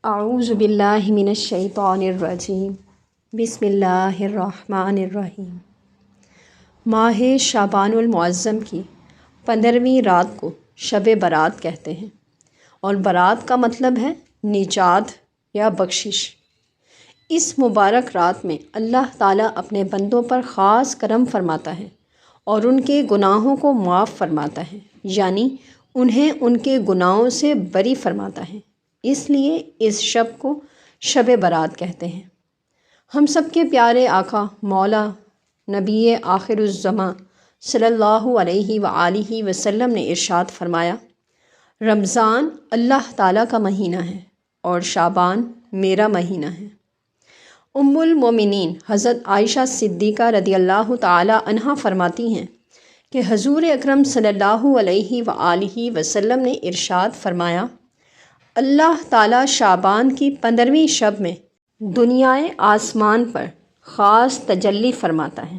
اعوذ باللہ من الشیطان الرجیم بسم اللہ الرحمن الرحیم۔ ماہ شعبان المعظم کی 15ویں رات کو شب برات کہتے ہیں، اور برات کا مطلب ہے نجات یا بخشش۔ اس مبارک رات میں اللہ تعالیٰ اپنے بندوں پر خاص کرم فرماتا ہے اور ان کے گناہوں کو معاف فرماتا ہے، یعنی انہیں ان کے گناہوں سے بری فرماتا ہے۔ اس لیے اس شب کو شب برات کہتے ہیں۔ ہم سب کے پیارے آقا مولا نبی آخر الزماں صلی اللہ علیہ وآلہ وسلم نے ارشاد فرمایا، رمضان اللہ تعالیٰ کا مہینہ ہے اور شعبان میرا مہینہ ہے۔ ام المومنین حضرت عائشہ صدیقہ رضی اللہ تعالیٰ عنہا فرماتی ہیں کہ حضور اکرم صلی اللہ علیہ وآلہ وسلم نے ارشاد فرمایا، اللہ تعالیٰ شعبان کی 15ویں شب میں دنیائے آسمان پر خاص تجلی فرماتا ہے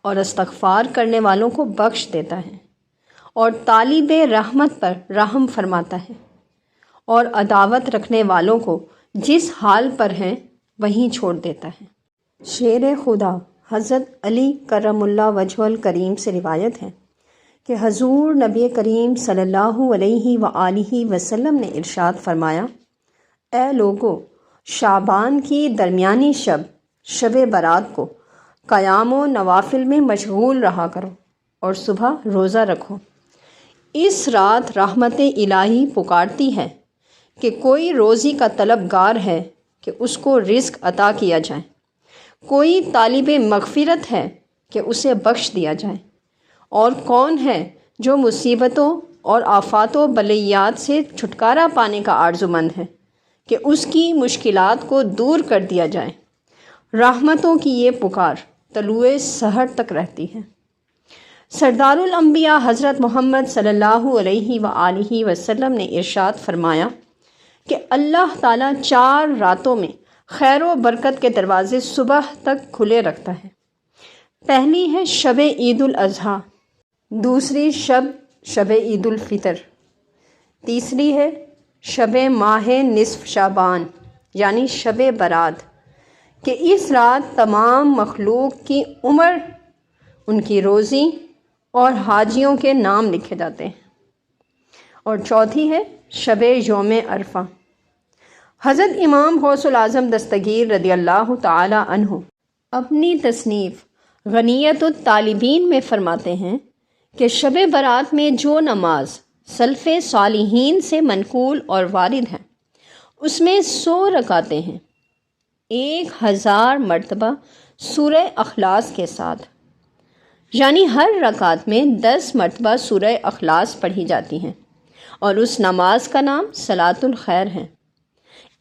اور استغفار کرنے والوں کو بخش دیتا ہے، اور طالب رحمت پر رحم فرماتا ہے، اور عداوت رکھنے والوں کو جس حال پر ہیں وہیں چھوڑ دیتا ہے۔ شیر خدا حضرت علی کرم اللہ وجہ الکریم سے روایت ہے کہ حضور نبی کریم صلی اللہ علیہ وآلہ وسلم نے ارشاد فرمایا، اے لوگو، شعبان کی درمیانی شب شب برات کو قیام و نوافل میں مشغول رہا کرو اور صبح روزہ رکھو۔ اس رات رحمت الہی پکارتی ہے کہ کوئی روزی کا طلبگار ہے کہ اس کو رزق عطا کیا جائے، کوئی طالب مغفرت ہے کہ اسے بخش دیا جائے، اور کون ہے جو مصیبتوں اور آفات و بلیات سے چھٹکارا پانے کا آرزومند ہے کہ اس کی مشکلات کو دور کر دیا جائے۔ رحمتوں کی یہ پکار طلوع سحر تک رہتی ہے۔ سردار الانبیاء حضرت محمد صلی اللہ علیہ وآلہ وسلم نے ارشاد فرمایا کہ اللہ تعالیٰ 4 راتوں میں خیر و برکت کے دروازے صبح تک کھلے رکھتا ہے۔ پہلی ہے شب عید الاضحیٰ، دوسری شب عید الفطر، تیسری ہے شب ماہ نصف شعبان یعنی شب برات، کہ اس رات تمام مخلوق کی عمر، ان کی روزی اور حاجیوں کے نام لکھے جاتے ہیں، اور چوتھی ہے شب یوم عرفہ۔ حضرت امام غوث العظم دستگیر رضی اللہ تعالی عنہ اپنی تصنیف غنیت الطالبین میں فرماتے ہیں کہ شب برات میں جو نماز سلف صالحین سے منقول اور وارد ہے اس میں 100 رکعتیں ہیں، 1000 مرتبہ سورہ اخلاص کے ساتھ، یعنی ہر رکعت میں 10 مرتبہ سورہ اخلاص پڑھی جاتی ہیں، اور اس نماز کا نام صلاۃ الخیر ہے۔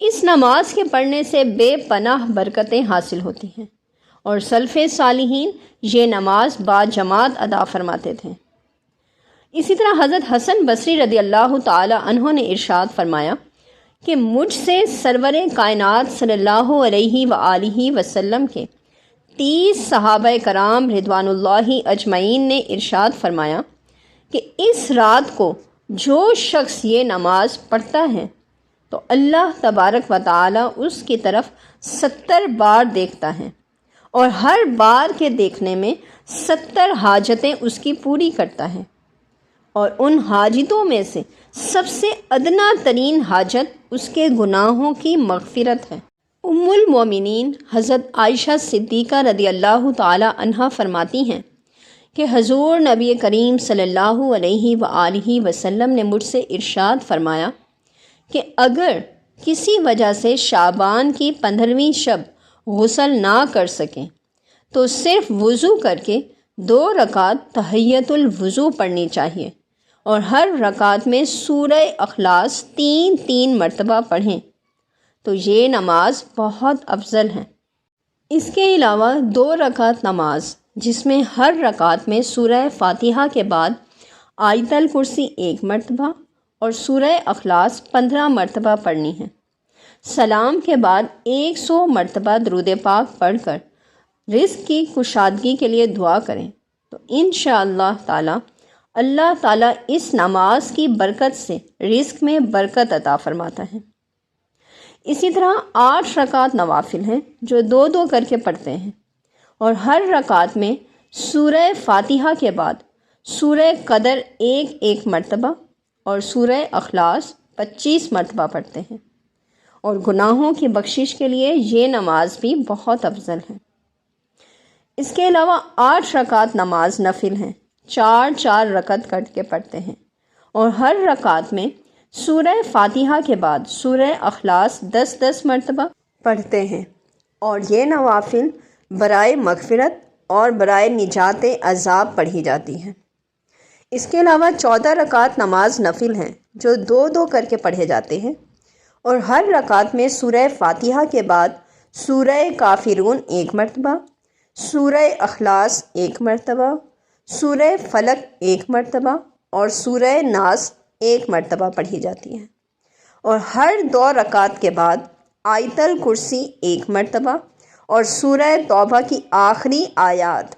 اس نماز کے پڑھنے سے بے پناہ برکتیں حاصل ہوتی ہیں، اور سلف صالحین یہ نماز باجماعت ادا فرماتے تھے۔ اسی طرح حضرت حسن بصری رضی اللہ تعالی عنہ نے ارشاد فرمایا کہ مجھ سے سرور کائنات صلی اللہ علیہ وآلہ وسلم کے 30 صحابہ کرام رضوان اللہ اجمعین نے ارشاد فرمایا کہ اس رات کو جو شخص یہ نماز پڑھتا ہے تو اللہ تبارک و تعالی اس کی طرف 70 بار دیکھتا ہے، اور ہر بار کے دیکھنے میں 70 حاجتیں اس کی پوری کرتا ہے، اور ان حاجتوں میں سے سب سے ادنا ترین حاجت اس کے گناہوں کی مغفرت ہے۔ ام المومنین حضرت عائشہ صدیقہ رضی اللہ تعالی عنہا فرماتی ہیں کہ حضور نبی کریم صلی اللہ علیہ وآلہ وسلم نے مجھ سے ارشاد فرمایا کہ اگر کسی وجہ سے شعبان کی 15ویں شب غسل نہ کر سکیں تو صرف وضو کر کے 2 رکعت تحیۃ الوضو پڑھنی چاہیے، اور ہر رکعت میں سورہ اخلاص 3 مرتبہ پڑھیں تو یہ نماز بہت افضل ہے۔ اس کے علاوہ 2 رکعت نماز جس میں ہر رکعت میں سورہ فاتحہ کے بعد آیت الکرسی 1 مرتبہ اور سورہ اخلاص 15 مرتبہ پڑھنی ہے۔ سلام کے بعد 100 مرتبہ درود پاک پڑھ کر رزق کی کشادگی کے لیے دعا کریں تو انشاءاللہ تعالی اللہ تعالیٰ اس نماز کی برکت سے رزق میں برکت عطا فرماتا ہے۔ اسی طرح 8 رکعت نوافل ہیں جو 2 کر کے پڑھتے ہیں، اور ہر رکعت میں سورہ فاتحہ کے بعد سورہ قدر 1 مرتبہ اور سورہ اخلاص 25 مرتبہ پڑھتے ہیں، اور گناہوں کی بخشش کے لیے یہ نماز بھی بہت افضل ہے۔ اس کے علاوہ 8 رکعت نماز نفل ہیں، 4 رکعت کر کے پڑھتے ہیں، اور ہر رکعت میں سورہ فاتحہ کے بعد سورہ اخلاص 10 مرتبہ پڑھتے ہیں، اور یہ نوافل برائے مغفرت اور برائے نجات عذاب پڑھی جاتی ہیں۔ اس کے علاوہ 14 رکعت نماز نفل ہیں جو 2 کر کے پڑھے جاتے ہیں، اور ہر رکعت میں سورہ فاتحہ کے بعد سورہ کافرون 1 مرتبہ، سورہ اخلاص 1 مرتبہ، سورہ فلق 1 مرتبہ اور سورہ ناس 1 مرتبہ پڑھی جاتی ہیں، اور ہر 2 رکعت کے بعد آیت الکرسی 1 مرتبہ اور سورہ توبہ کی آخری آیات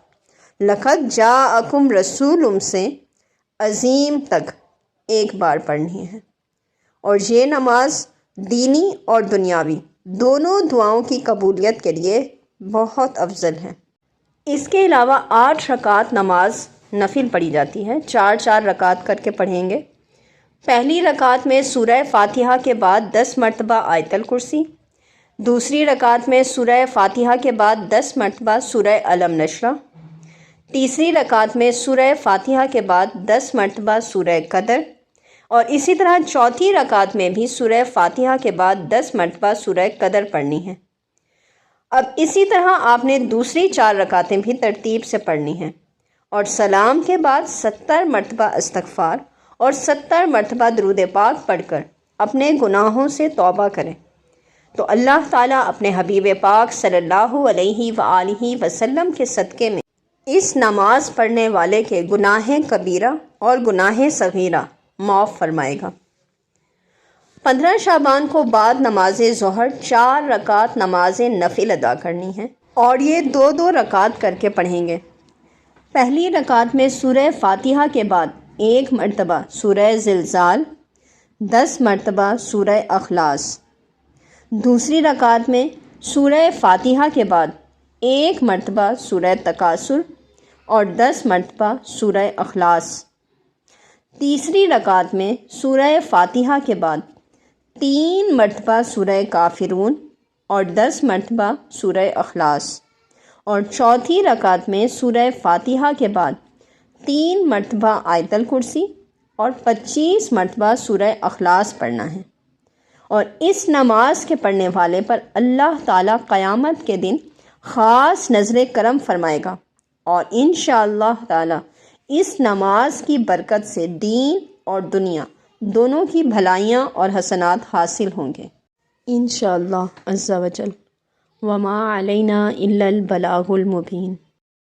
لقد جاءکم رسول سے عظیم تک 1 بار پڑھنی ہے، اور یہ نماز دینی اور دنیاوی دونوں دعاؤں کی قبولیت کے لیے بہت افضل ہے۔ اس کے علاوہ 8 رکعت نماز نفل پڑھی جاتی ہے، 4 رکعت کر کے پڑھیں گے۔ پہلی رکعت میں سورہ فاتحہ کے بعد 10 مرتبہ آیت الکرسی، دوسری رکعت میں سورہ فاتحہ کے بعد 10 مرتبہ سورہ الم نشرح، تیسری رکعت میں سورہ فاتحہ کے بعد 10 مرتبہ سورہ قدر، اور اسی طرح چوتھی رکعت میں بھی سورہ فاتحہ کے بعد 10 مرتبہ سورہ قدر پڑھنی ہے۔ اب اسی طرح آپ نے دوسری 4 رکعتیں بھی ترتیب سے پڑھنی ہیں، اور سلام کے بعد 70 مرتبہ استغفار اور 70 مرتبہ درود پاک پڑھ کر اپنے گناہوں سے توبہ کریں، تو اللہ تعالیٰ اپنے حبیب پاک صلی اللہ علیہ وآلہ وسلم کے صدقے میں اس نماز پڑھنے والے کے گناہ کبیرہ اور گناہ صغیرہ معاف فرمائے گا۔ 15 شعبان کو بعد نماز ظہر 4 رکعت نماز نفل ادا کرنی ہے، اور یہ 2 رکعت کر کے پڑھیں گے۔ پہلی رکعت میں سورہ فاتحہ کے بعد 1 مرتبہ سورہ زلزال، 10 مرتبہ سورہ اخلاص، دوسری رکعت میں سورہ فاتحہ کے بعد 1 مرتبہ سورہ تکاثر اور 10 مرتبہ سورہ اخلاص، تیسری رکعت میں سورہ فاتحہ کے بعد 3 مرتبہ سورہ کافرون اور 10 مرتبہ سورہ اخلاص، اور چوتھی رکعت میں سورہ فاتحہ کے بعد 3 مرتبہ آیت الکرسی اور 25 مرتبہ سورہ اخلاص پڑھنا ہے، اور اس نماز کے پڑھنے والے پر اللہ تعالیٰ قیامت کے دن خاص نظر کرم فرمائے گا، اور انشاءاللہ تعالیٰ اس نماز کی برکت سے دین اور دنیا دونوں کی بھلائیاں اور حسنات حاصل ہوں گے انشاءاللہ عز و جل۔ وما علینا الا البلاغ المبین۔